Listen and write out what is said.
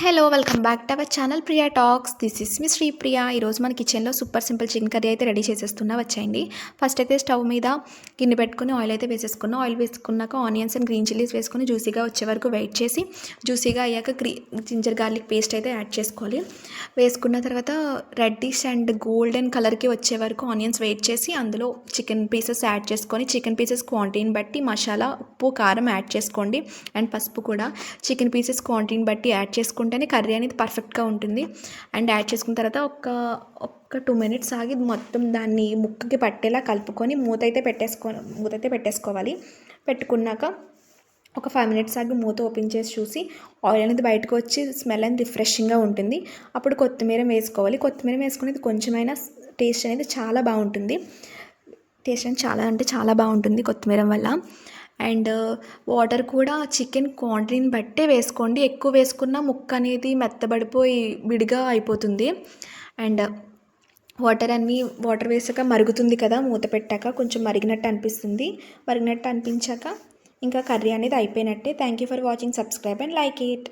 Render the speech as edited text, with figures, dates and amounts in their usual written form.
Hello welcome back to our channel Priya talks. This is me Sripriya. ఈరోజు మన కిచెన్లో super simple chicken curry అయితే ready చేసేస్తున్నా, వచ్చేయండి. ఫస్ట్ అయితే స్టవ్ మీద గిన్నె పెట్టుకుని ఆయిల్ అయితే వేసేసుకున్నాం. ఆయిల్ వేసుకున్నాక ఆనియన్స్ అండ్ గ్రీన్ చిల్లీస్ వేసుకుని జ్యూసీగా వచ్చే వరకు వెయిట్ చేసి, జ్యూసీగా అయ్యాక జింజర్ గార్లిక్ పేస్ట్ అయితే యాడ్ చేసుకోవాలి. వేసుకున్న తర్వాత రెడ్డిష్ అండ్ గోల్డెన్ కలర్కి వచ్చే వరకు ఆనియన్స్ వెయిట్ చేసి అందులో చికెన్ పీసెస్ యాడ్ చేసుకొని, చికెన్ పీసెస్ క్వాంటిటీని బట్టి మసాలా, ఉప్పు, కారం యాడ్ చేసుకోండి. అండ్ పసుపు కూడా చికెన్ పీసెస్ క్వాంటిటీని బట్టి యాడ్ చేసుకుంటేనే కర్రీ అనేది పర్ఫెక్ట్గా ఉంటుంది. అండ్ యాడ్ చేసుకున్న తర్వాత ఒక 2 minutes ఆగి మొత్తం దాన్ని ముక్కకి పట్టేలా కలుపుకొని మూత అయితే పెట్టేసుకోవాలి. పెట్టుకున్నాక ఒక 5 minutes ఆగి మూత ఓపెన్ చేసి చూసి ఆయిల్ అనేది బయటకు వచ్చి స్మెల్ అనేది రిఫ్రెషింగ్గా ఉంటుంది. అప్పుడు కొత్తిమీర వేసుకోవాలి. కొత్తిమీర వేసుకునేది కొంచెమైనా టేస్ట్ అనేది చాలా బాగుంటుంది. టేస్ట్ అనేది చాలా అంటే చాలా బాగుంటుంది కొత్తిమీర వల్ల. అండ్ వాటర్ కూడా చికెన్ క్వాంటిటీని బట్టే వేసుకోండి. ఎక్కువ వేసుకున్న ముక్క అనేది మెత్తబడిపోయి విడిగా అయిపోతుంది. అండ్ వాటర్ వేసాక మరుగుతుంది కదా, మూత పెట్టాక కొంచెం మరిగినట్టు అనిపించాక ఇంకా కర్రీ అనేది అయిపోయినట్టే. Thank you for watching. Subscribe and like it.